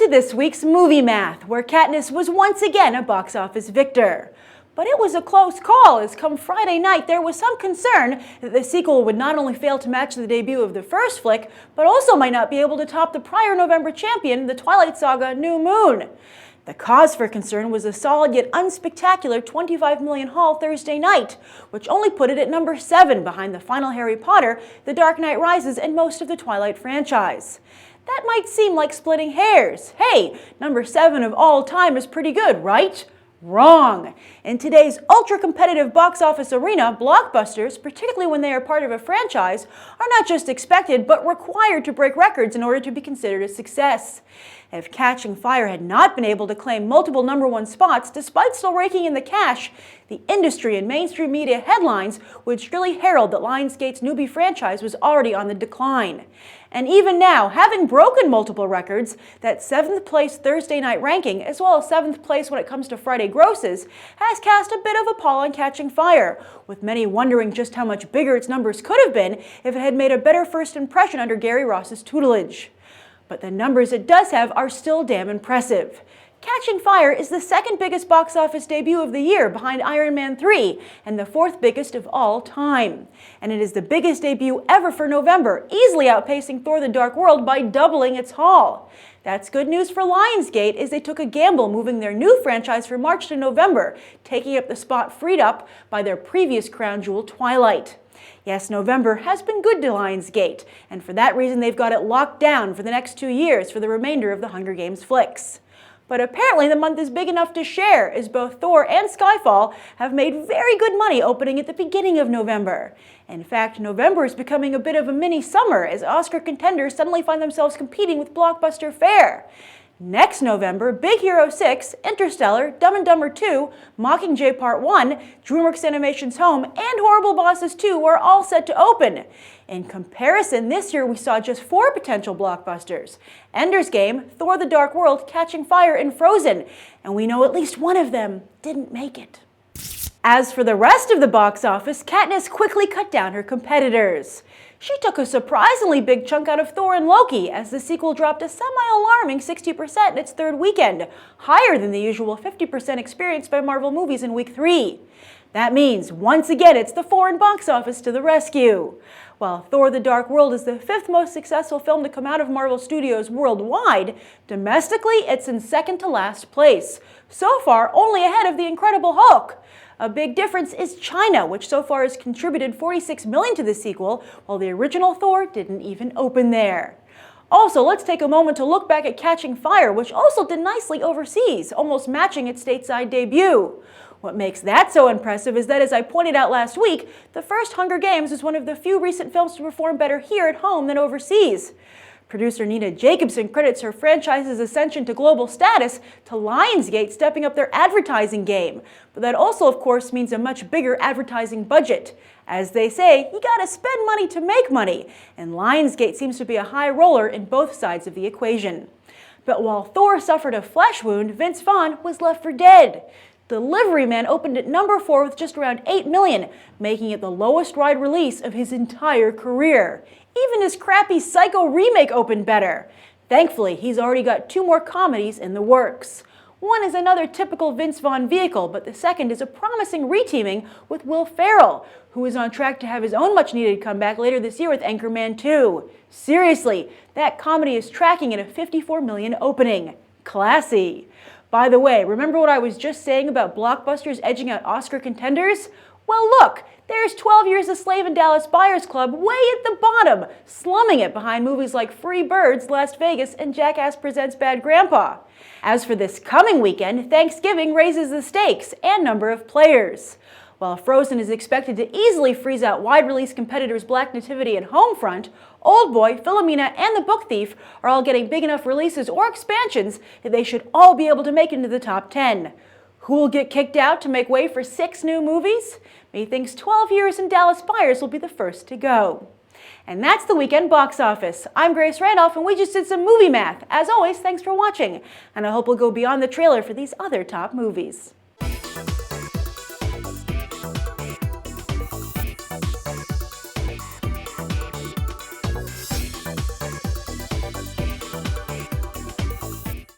to this week's Movie Math, where Katniss was once again a box office victor. But it was a close call, as come Friday night there was some concern that the sequel would not only fail to match the debut of the first flick, but also might not be able to top the prior November champion, the Twilight Saga New Moon. The cause for concern was a solid yet unspectacular $25 million haul Thursday night, which only put it at number 7 behind the final Harry Potter, The Dark Knight Rises, and most of the Twilight franchise. That might seem like splitting hairs. Hey, number 7 of all time is pretty good, right? Wrong. In today's ultra-competitive box office arena, blockbusters, particularly when they are part of a franchise, are not just expected but required to break records in order to be considered a success. If Catching Fire had not been able to claim multiple number 1 spots despite still raking in the cash, the industry and mainstream media headlines would surely herald that Lionsgate's newbie franchise was already on the decline. And even now, having broken multiple records, that 7th place Thursday night ranking, as well as 7th place when it comes to Friday grosses, has cast a bit of a pall on Catching Fire, with many wondering just how much bigger its numbers could have been if it had made a better first impression under Gary Ross's tutelage. But the numbers it does have are still damn impressive. Catching Fire is the second biggest box office debut of the year behind Iron Man 3 and the 4th biggest of all time. And it is the biggest debut ever for November, easily outpacing Thor The Dark World by doubling its haul. That's good news for Lionsgate, as they took a gamble moving their new franchise from March to November, taking up the spot freed up by their previous crown jewel Twilight. Yes, November has been good to Lionsgate, and for that reason they've got it locked down for the next 2 years for the remainder of the Hunger Games flicks. But apparently the month is big enough to share, as both Thor and Skyfall have made very good money opening at the beginning of November. In fact, November is becoming a bit of a mini summer, as Oscar contenders suddenly find themselves competing with blockbuster fare. Next November, Big Hero 6, Interstellar, Dumb and Dumber 2, Mockingjay Part 1, DreamWorks Animation's Home, and Horrible Bosses 2 are all set to open. In comparison, this year we saw just 4 potential blockbusters: Ender's Game, Thor The Dark World, Catching Fire, and Frozen, and we know at least one of them didn't make it. As for the rest of the box office, Katniss quickly cut down her competitors. She took a surprisingly big chunk out of Thor and Loki, as the sequel dropped a semi-alarming 60% in its 3rd weekend, higher than the usual 50% experienced by Marvel movies in week 3. That means, once again, it's the foreign box office to the rescue. While Thor The Dark World is the 5th most successful film to come out of Marvel Studios worldwide, domestically it's in 2nd to last place, so far only ahead of The Incredible Hulk. A big difference is China, which so far has contributed $46 million to the sequel, while the original Thor didn't even open there. Also, let's take a moment to look back at Catching Fire, which also did nicely overseas, almost matching its stateside debut. What makes that so impressive is that, as I pointed out last week, the first Hunger Games is one of the few recent films to perform better here at home than overseas. Producer Nina Jacobson credits her franchise's ascension to global status to Lionsgate stepping up their advertising game. But that also, of course, means a much bigger advertising budget. As they say, you gotta spend money to make money, and Lionsgate seems to be a high roller in both sides of the equation. But while Thor suffered a flesh wound, Vince Vaughn was left for dead. Delivery Man opened at number 4 with just around $8 million, making it the lowest ride release of his entire career. Even his crappy Psycho remake opened better. Thankfully, he's already got 2 more comedies in the works. One is another typical Vince Vaughn vehicle, but the second is a promising reteaming with Will Ferrell, who is on track to have his own much-needed comeback later this year with Anchorman 2. Seriously, that comedy is tracking at a $54 million opening. Classy. By the way, remember what I was just saying about blockbusters edging out Oscar contenders? Well, look, there's 12 Years a Slave and Dallas Buyers Club way at the bottom, slumming it behind movies like Free Birds, Las Vegas, and Jackass Presents Bad Grandpa. As for this coming weekend, Thanksgiving raises the stakes and number of players. While Frozen is expected to easily freeze out wide-release competitors Black Nativity and Homefront, Oldboy, Philomena, and The Book Thief are all getting big enough releases or expansions that they should all be able to make it into the top 10. Who will get kicked out to make way for 6 new movies? Methinks 12 Years and Dallas Buyers will be the first to go. And that's the weekend box office. I'm Grace Randolph, and we just did some movie math. As always, thanks for watching, and I hope we'll go beyond the trailer for these other top movies.